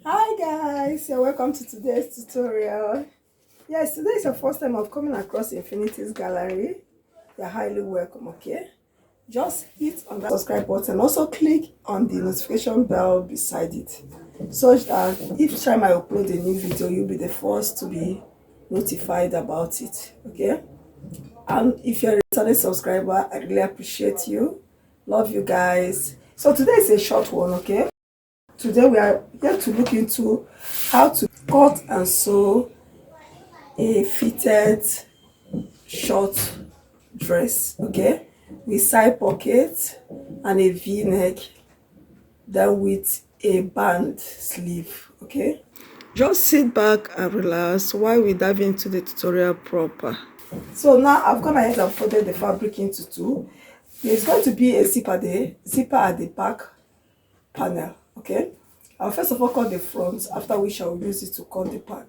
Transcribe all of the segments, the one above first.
Hi guys, you're welcome to today's tutorial. Yes, today is your first time of coming across Infinity's gallery. You're highly welcome. Okay, just hit on that subscribe button, also click on the notification bell beside it, such that each time I upload a new video you'll be the first to be notified about it. Okay, and if you're a returning subscriber, I really appreciate you. Love you guys. So today is a short one. Okay, today we are here to look into how to cut and sew a fitted short dress, okay, with side pocket and a v-neck, then with a band sleeve. Okay, just sit back and relax while we dive into the tutorial proper. So now I've gone ahead and folded the fabric into two. There's going to be a zipper at the back panel. Okay, I'll first of all cut the front, after which I'll use it to cut the back.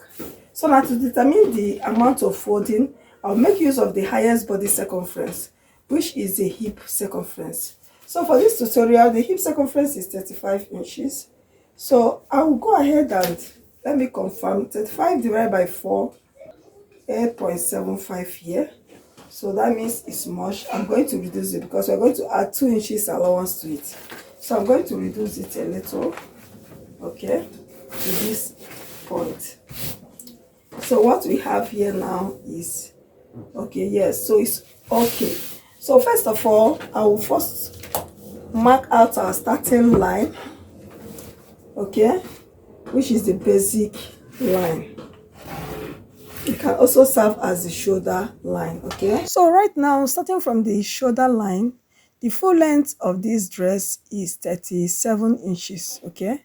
So now to determine the amount of folding, I'll make use of the highest body circumference, which is the hip circumference. So for this tutorial, the hip circumference is 35 inches. So I will go ahead and let me confirm. 35 divided by 4, 8.75 here. So that means it's much. I'm going to reduce it because we're going to add 2 inches allowance to it. So I'm going to reduce it a little, okay, to this point. So what we have here now is, okay, yes, so it's okay. So first of all, I will first mark out our starting line, okay, which is the basic line. It can also serve as the shoulder line. Okay, so right now, starting from the shoulder line, the full length of this dress is 37 inches. Okay,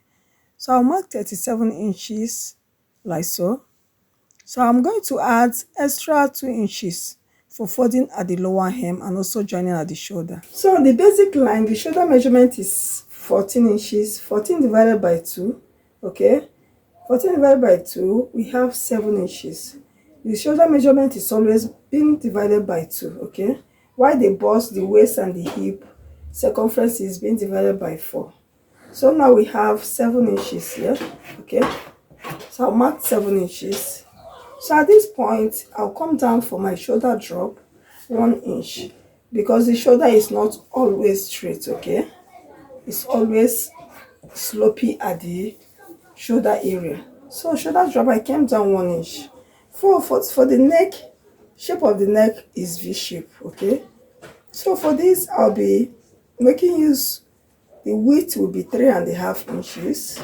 so I'll mark 37 inches like so. So I'm going to add extra 2 inches for folding at the lower hem and also joining at the shoulder. So on the basic line, the shoulder measurement is 14 inches. 14 divided by 2, okay, 14 divided by 2, we have 7 inches. The shoulder measurement is always being divided by 2, okay, while the bust, the waist and the hip circumference is being divided by 4. So now we have 7 inches here. Okay, so I'll mark 7 inches. So at this point, I'll come down for my shoulder drop 1 inch, because the shoulder is not always straight. Okay, it's always slopey at the shoulder area. So shoulder drop, I came down 1 inch. For the neck, shape of the neck is V shape. Okay, so for this I'll be making use, the width will be 3.5 inches,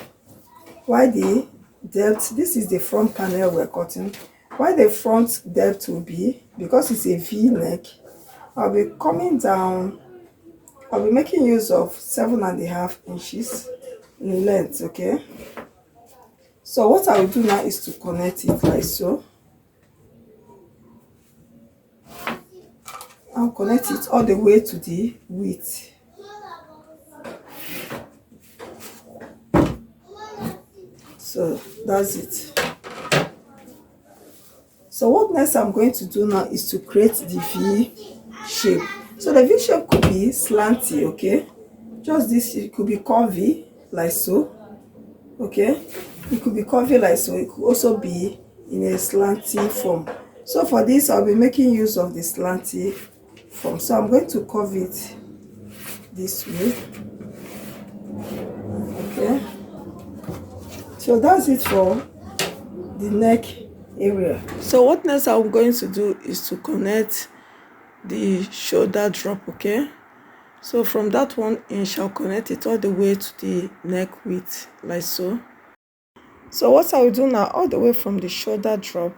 while the depth, this is the front panel we're cutting, while the front depth will be, because it's a V neck, I'll be coming down, I'll be making use of 7.5 inches in length. Okay, so what I will do now is to connect it like so. I'll connect it all the way to the width. So that's it. So what next I'm going to do now is to create the V shape. So the V shape could be slanty, okay, just this, it could be curvy like so. Okay, it could be curvy like so, it could also be in a slanty form. So for this I'll be making use of the slanty form, so I'm going to curve it this way. Okay, so that's it for the neck area. So what next I'm going to do is to connect the shoulder drop. Okay, so from that 1 inch I'll connect it all the way to the neck width like so. So what I will do now, all the way from the shoulder drop,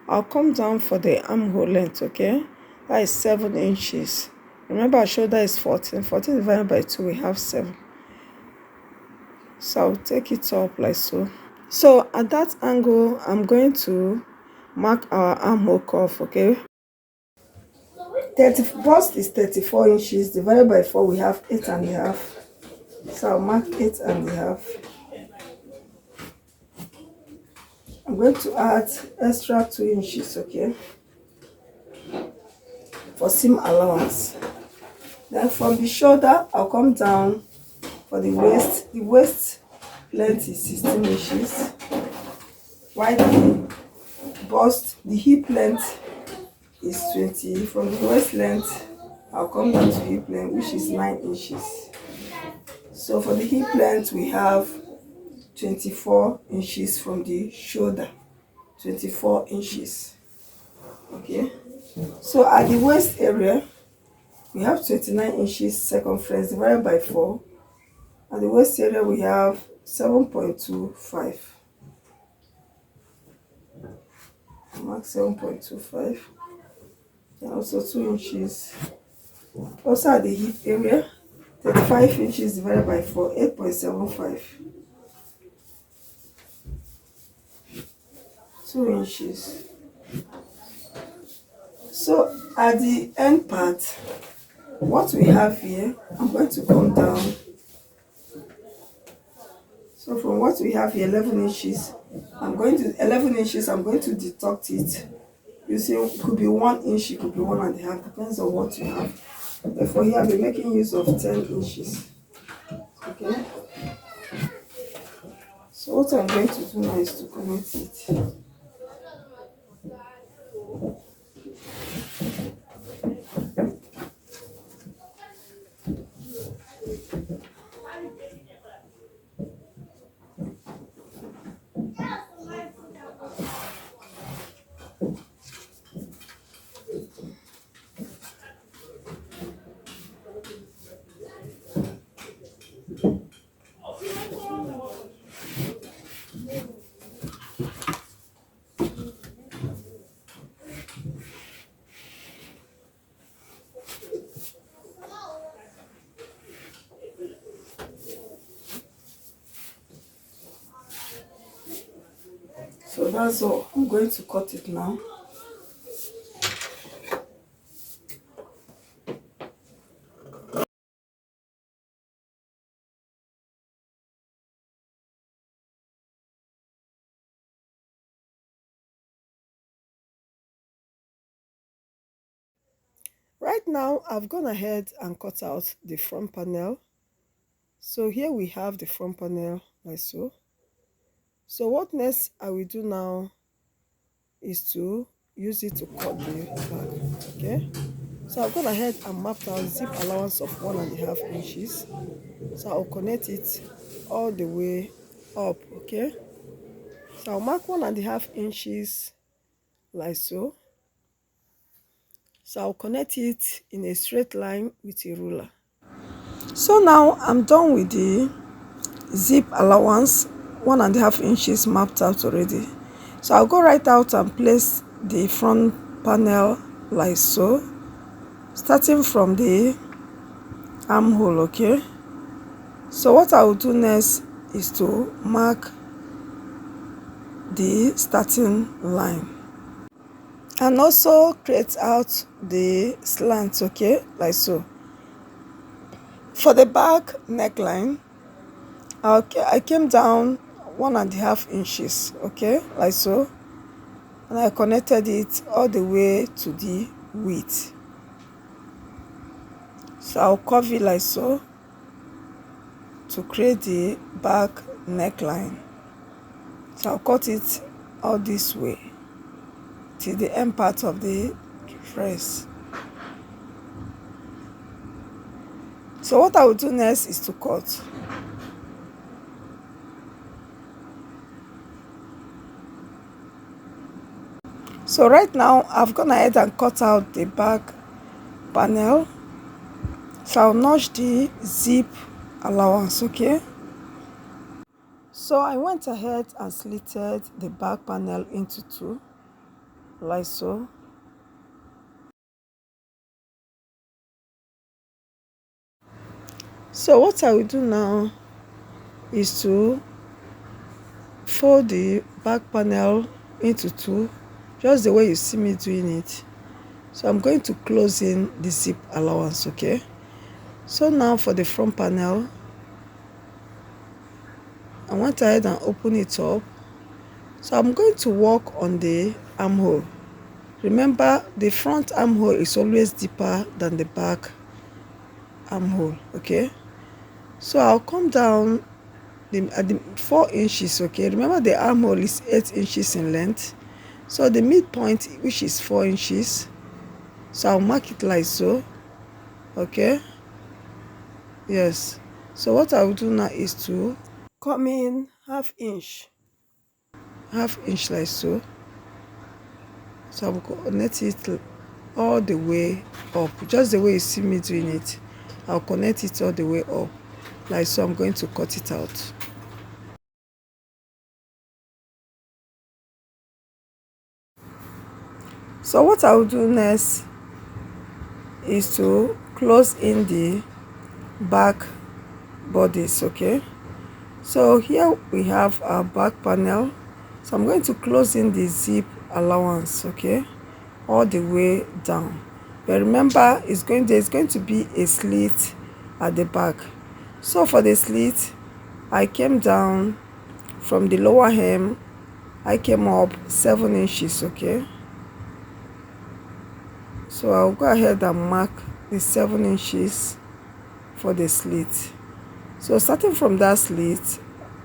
I'll come down for the armhole length. Okay, that is 7 inches. Remember our shoulder is 14 divided by 2, we have 7. So I'll take it up like so. So at that angle, I'm going to mark our armhole curve. Okay, bust is 34 inches divided by 4, we have 8.5. So I'll mark 8.5. I'm going to add extra 2 inches. Okay, for seam allowance. Then from the shoulder, I'll come down for the waist. The waist length is 16 inches, while the bust, the hip length is 20. From the waist length, I'll come down to hip length, which is 9 inches. So for the hip length, we have 24 inches from the shoulder, 24 inches. Okay, so at the waist area, we have 29 inches circumference divided by 4. At the waist area, we have 7.25. Mark 7.25. And also 2 inches. Also at the hip area, 35 inches divided by 4, 8.75. 2 inches. So at the end part, what we have here, I'm going to come down. So from what we have here, 11 inches, I'm going to deduct it. You see, it could be 1 inch, it could be 1.5, depends on what you have. Therefore, here I'll be making use of 10 inches. Okay. So what I'm going to do now is to connect it. So that's all. I'm going to cut it now. Right now, I've gone ahead and cut out the front panel. So here we have the front panel like so. So what next I will do now is to use it to cut the back. Okay. So I've gone ahead and mapped out zip allowance of 1.5 inches. So I'll connect it all the way up. Okay. So I'll mark 1.5 inches like so. So I'll connect it in a straight line with a ruler. So now I'm done with the zip allowance, 1.5 inches mapped out already. So I'll go right out and place the front panel like so, starting from the armhole. Okay. So what I will do next is to mark the starting line and also create out the slant. Okay, like so. For the back neckline, I came down 1.5 inches, okay, like so, and I connected it all the way to the width. So I'll curve it like so to create the back neckline. So I'll cut it all this way till the end part of the dress. So what I will do next is to cut. So right now I've gone ahead and cut out the back panel. So I'll notch the zip allowance. Okay. So I went ahead and slitted the back panel into 2 like so. So what I will do now is to fold the back panel into 2, just the way you see me doing it. So I'm going to close in the zip allowance. Okay. So now for the front panel, I went ahead and open it up. So I'm going to work on the armhole. Remember, the front armhole is always deeper than the back armhole, okay? So I'll come down at the 4 inches, okay? Remember, the armhole is 8 inches in length, so the midpoint, which is 4 inches, so I'll mark it like so, okay? Yes. So what I will do now is to come in half inch like so. So I will connect it all the way up, just the way you see me doing it. I'll connect it all the way up like so. I'm going to cut it out. So what I will do next is to close in the back bodies, okay? So here we have our back panel. So I'm going to close in the zip allowance, okay, all the way down. But remember, there's going to be a slit at the back. So for the slit, I came down from the lower hem, I came up 7 inches, okay? So I'll go ahead and mark the 7 inches for the slit. So starting from that slit,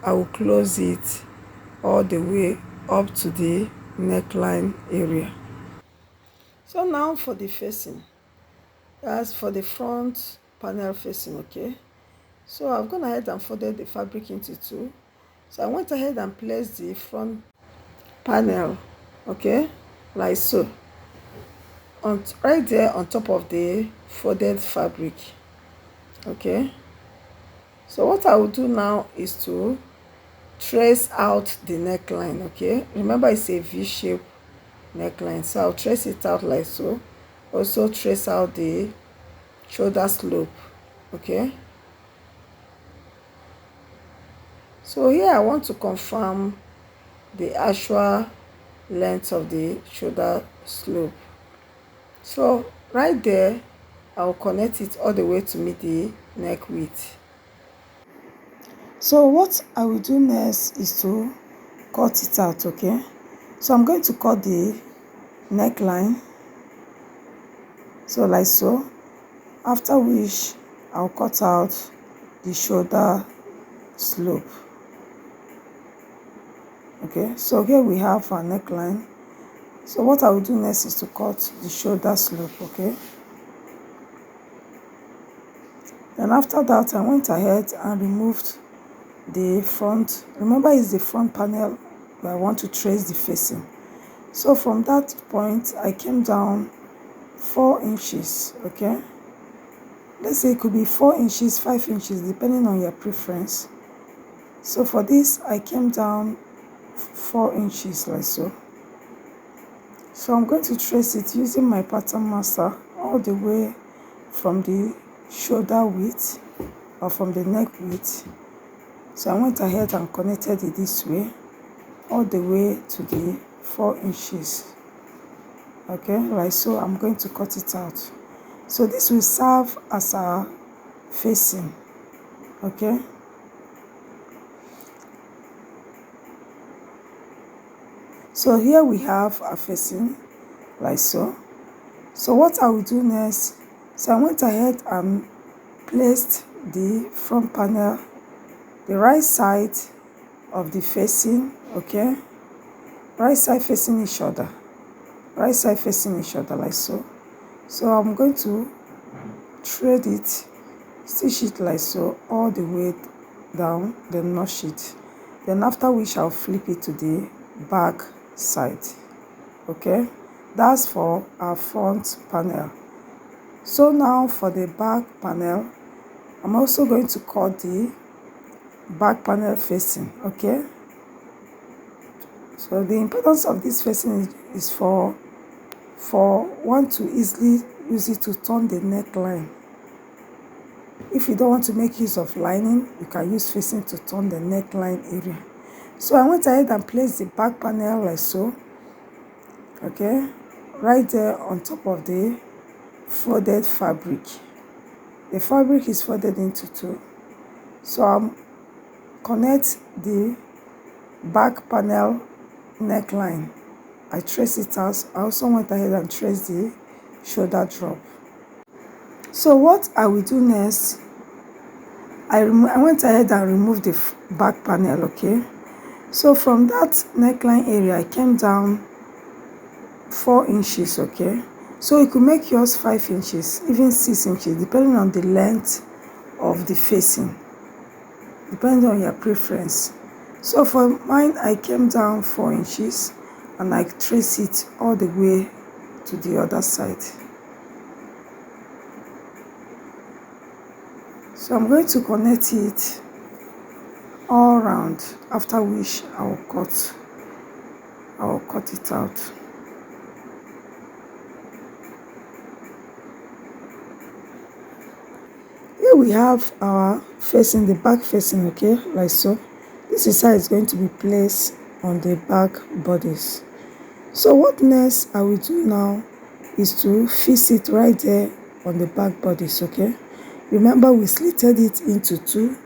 I will close it all the way up to the neckline area. So now for the facing, as for the front panel facing, okay? So I've gone ahead and folded the fabric into 2. So I went ahead and placed the front panel, okay, like so, right there on top of the folded fabric, okay? So what I will do now is to trace out the neckline, okay? Remember, it's a V-shape neckline, so I'll trace it out like so. Also trace out the shoulder slope, okay? So here I want to confirm the actual length of the shoulder slope. So right there, I'll connect it all the way to meet the neck width. So what I will do next is to cut it out, okay? So I'm going to cut the neckline, so like so, after which I'll cut out the shoulder slope. Okay, so here we have our neckline. So what I will do next is to cut the shoulder slope, okay? Then after that, I went ahead and removed the front. Remember, it's the front panel where I want to trace the facing. So from that point, I came down 4 inches, okay? Let's say it could be 4 inches, 5 inches, depending on your preference. So for this, I came down 4 inches like so. So I'm going to trace it using my pattern master all the way from the shoulder width or from the neck width. So I went ahead and connected it this way all the way to the 4 inches. Okay, like so. I'm going to cut it out. So this will serve as our facing, okay? So here we have a facing like so. So what I will do next, so I went ahead and placed the front panel, the right side of the facing, okay? Right side facing each other. Right side facing each other like so. So I'm going to thread it, stitch it like so all the way down, then notch it. Then after which I'll flip it to the back side, okay? That's for our front panel. So now for the back panel, I'm also going to cut the back panel facing, okay? So the importance of this facing is for one to easily use it to turn the neckline. If you don't want to make use of lining, you can use facing to turn the neckline area. So I went ahead and placed the back panel like so, okay, right there on top of the folded fabric. The fabric is folded into 2. So I'll connect the back panel neckline I trace it out. I also went ahead and traced the shoulder drop. So what I will do next, I went ahead and removed the back panel, okay? So from that neckline area, I came down 4 inches, okay? So you could make yours 5 inches, even 6 inches, depending on the length of the facing, depending on your preference. So for mine, I came down 4 inches and I trace it all the way to the other side. So I'm going to connect it all around, after which I will cut it out. Here we have our facing, the back facing, okay, like so. This is how it's going to be placed on the back bodice. So what next I will do now is to fix it right there on the back bodice, okay? Remember, we slitted it into 2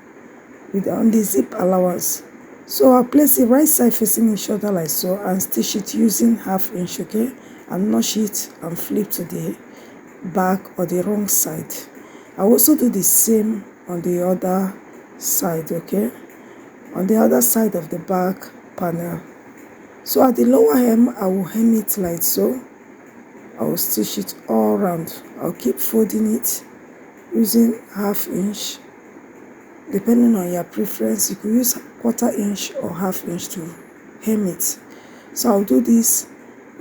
on the zip allowance. So I'll place it right side facing each other like so and stitch it using 1/2 inch, okay? And notch it and flip to the back or the wrong side. I'll also do the same on the other side, okay? On the other side of the back panel. So at the lower hem, I will hem it like so. I will stitch it all around. I'll keep folding it using 1/2 inch. Depending on your preference, you could use 1/4 inch or 1/2 inch to hem it. So I'll do this,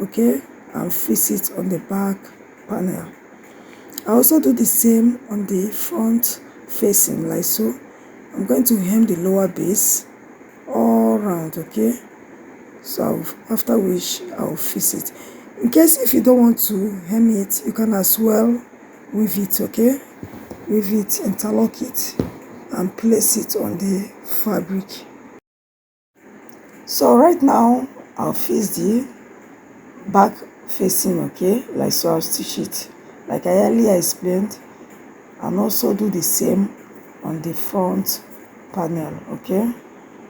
okay, and fix it on the back panel. I also do the same on the front facing like so. I'm going to hem the lower base all around, okay? So after which I'll fix it. In case if you don't want to hem it, you can as well weave it, okay? Weave it, interlock it, and place it on the fabric. So right now I'll fix the back facing, okay, like so. I'll stitch it like I earlier explained, and also do the same on the front panel, okay?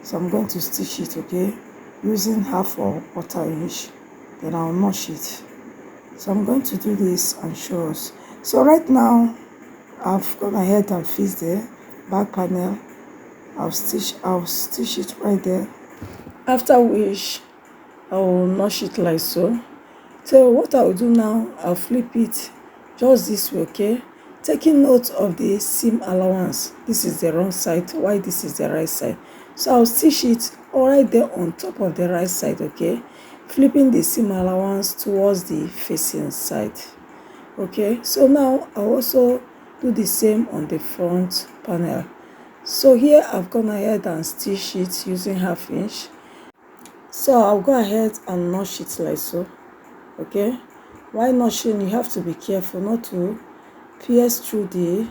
So I'm going to stitch it, okay, using 1/2 or 1/4 inch, then I'll notch it. So I'm going to do this and show us. So right now I've gone ahead and fixed the back panel. I'll stitch it right there, after which I will notch it like so. So what I'll do now, I'll flip it just this way, okay? Taking note of the seam allowance. This is the wrong side, while this is the right side. So I'll stitch it right there on top of the right side, okay? Flipping the seam allowance towards the facing side, okay? So now I'll also do the same on the front panel. So here I've gone ahead and stitch it using 1/2 inch. So I'll go ahead and notch it like so, okay? While notching, you have to be careful not to pierce through the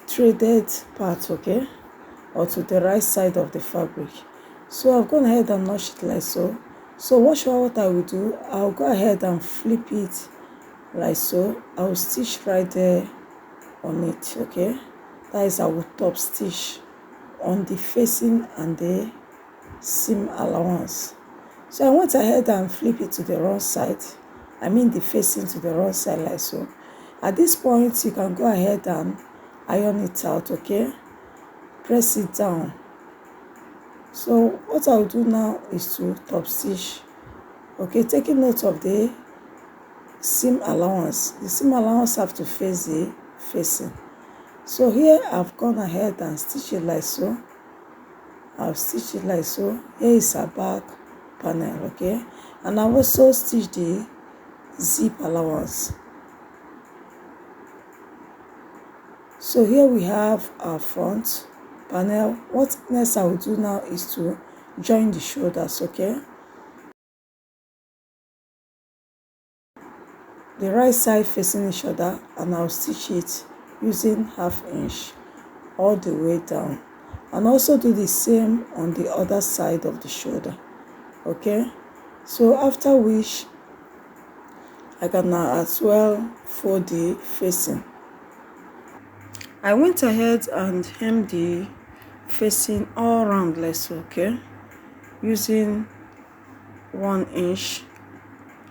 threaded part, okay, or to the right side of the fabric. So I've gone ahead and notched it like so. So watch what I will do. I'll go ahead and flip it like so. I'll stitch right there on it, okay? That is, I will top stitch on the facing and the seam allowance. So I went ahead and flip it to the wrong side. I mean the facing to the wrong side like so. At this point, you can go ahead and iron it out, okay? Press it down. So what I'll do now is to top stitch, okay, taking note of the seam allowance. The seam allowance have to face the facing. So here I've gone ahead and stitched it like so. I've stitched it like so. Here is our back panel, okay? And I've also stitched the zip allowance. So here we have our front panel. What next I will do now is to join the shoulders, okay? The right side facing each other, and I'll stitch it using 1/2 inch all the way down, and also do the same on the other side of the shoulder, okay? So after which I can now as well fold the facing. I went ahead and hemmed the facing all around like so, okay, using 1 inch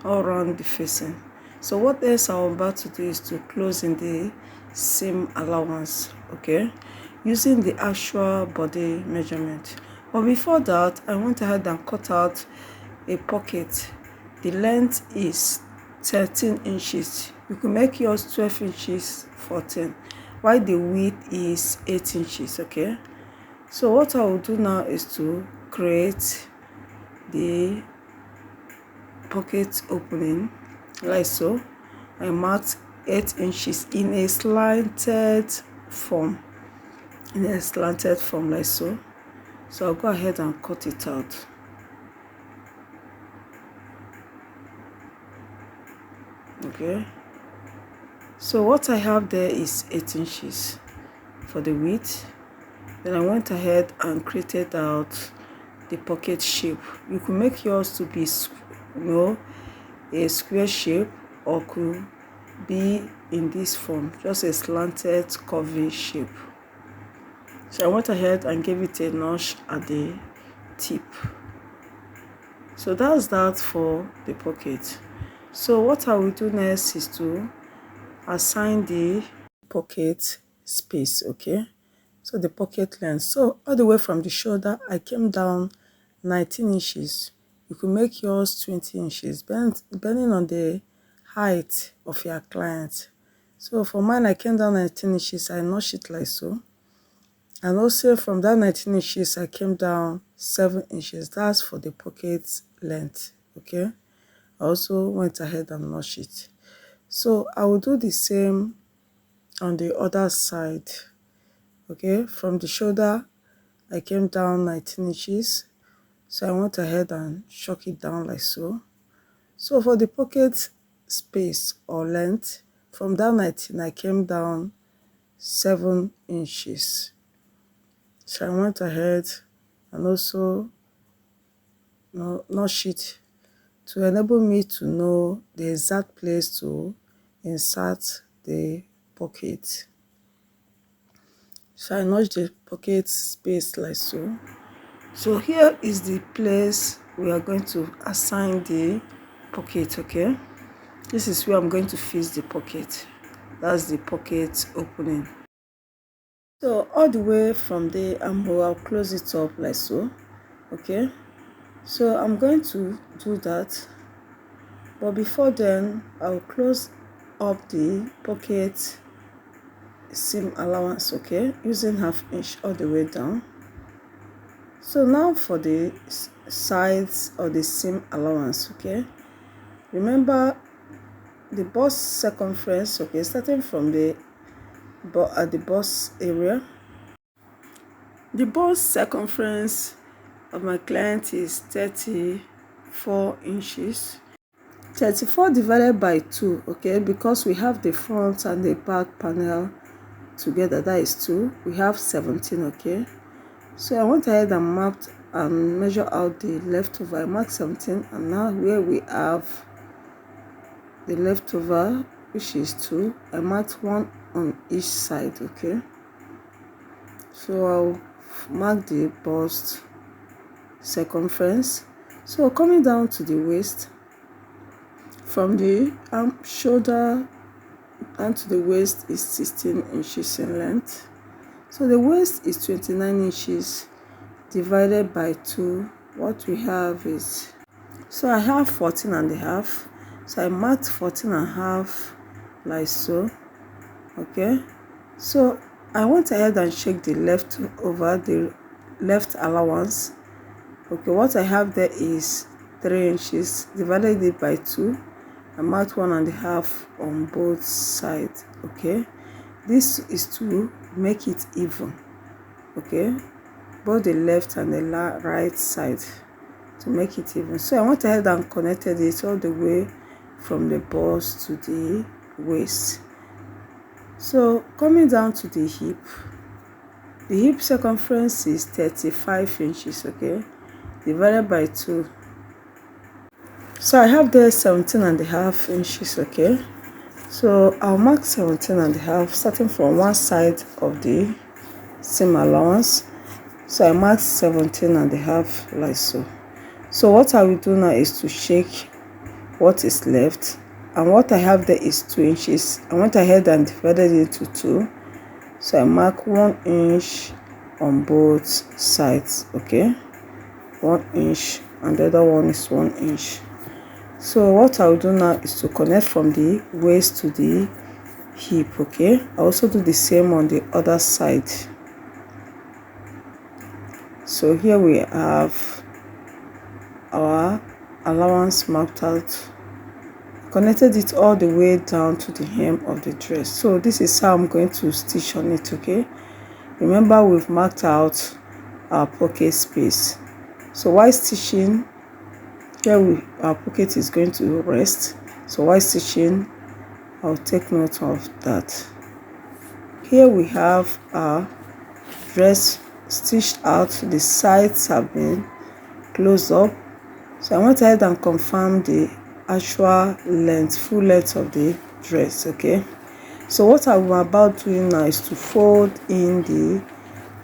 all around the facing. So what else I'm about to do is to close in the seam allowance, okay, using the actual body measurement. But before that, I went ahead and cut out a pocket. The length is 13 inches. You can make yours 12 inches 14, while the width is 8 inches, okay. So what I will do now is to create the pocket opening like so. I marked 8 inches in a slanted form, like so. So I'll go ahead and cut it out. Okay, so what I have there is 8 inches for the width. Then I went ahead and created out the pocket shape. You could make yours to be, a square shape, or could be in this form, just a slanted curvy shape. So I went ahead and gave it a notch at the tip. So that's that for the pocket. So what I will do next is to assign the pocket space, okay. So the pocket length, so all the way from the shoulder I came down 19 inches. You could make yours 20 inches depending on the height of your client. So for mine, I came down 19 inches. I notched it like so. And also from that 19 inches, I came down 7 inches. That's for the pocket length, okay. I also went ahead and notched it. So I will do the same on the other side, okay. From the shoulder, I came down 19 inches. So I went ahead and shook it down like so. So for the pocket space or length, from that 19, I came down 7 inches. So I went ahead and also notch it to enable me to know the exact place to insert the pocket. So I notched the pocket space like so. So here is the place we are going to assign the pocket, okay. This is where I'm going to fix the pocket. That's the pocket opening. So all the way from there, I'll close it up like so, okay. So I'm going to do that, but before then, I'll close up the pocket seam allowance, okay, using 1/2 inch all the way down. So now for the sides of the seam allowance, okay. Remember the bust circumference, okay, starting from the at the bust area. The bust circumference of my client is 34 inches. 34 divided by 2, okay, because we have the front and the back panel together, that is 2. We have 17, okay. So I went ahead and mapped and measure out the leftover. I marked 17, and now where we have the leftover, which is 2, I marked 1 on each side, okay. So I'll mark the bust circumference. So coming down to the waist, from the shoulder down to the waist is 16 inches in length. So the waist is 29 inches divided by 2. What we have is, so I have 14 and a half. So I marked 14 and a half like so, okay. So I went ahead and checked the the left allowance, okay. What I have there is 3 inches, divided it by 2. I marked 1 and a half on both sides, okay. This is to make it even, okay, both the left and the right side, to make it even. So I went ahead and connected it all the way from the bust to the waist. So coming down to the hip circumference is 35 inches, okay, divided by 2. So I have there 17 and a half inches, okay. So I'll mark 17 and a half starting from one side of the seam allowance. So I marked 17 and a half like so. So what I will do now is to check what is left, and what I have there is 2 inches. I went ahead and divided it into 2, so I mark 1 inch on both sides. Okay, 1 inch, and the other one is 1 inch. So what I'll do now is to connect from the waist to the hip. Okay, I also do the same on the other side. So here we have our allowance marked out, connected it all the way down to the hem of the dress. So this is how I'm going to stitch on it. Okay, remember we've marked out our pocket space, so while stitching here our pocket is going to rest. So while stitching, I'll take note of that. Here we have our dress stitched out. The sides have been closed up, so I went ahead and confirmed the actual length, full length of the dress. Okay, so what I'm about doing now is to fold in the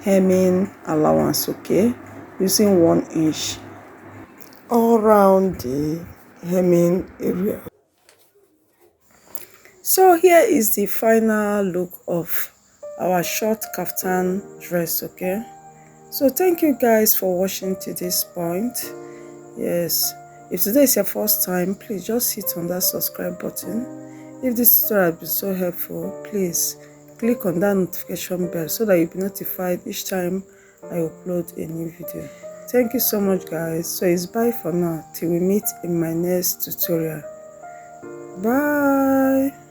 hemming allowance. Okay, using 1 inch all around the hemming area. So here is the final look of our short kaftan dress. Okay, so thank you guys for watching to this point. Yes, if today is your first time, please just hit on that subscribe button. If this tutorial has been so helpful, please click on that notification bell so that you'll be notified each time I upload a new video. Thank you so much guys. So it's bye for now till we meet in my next tutorial. Bye.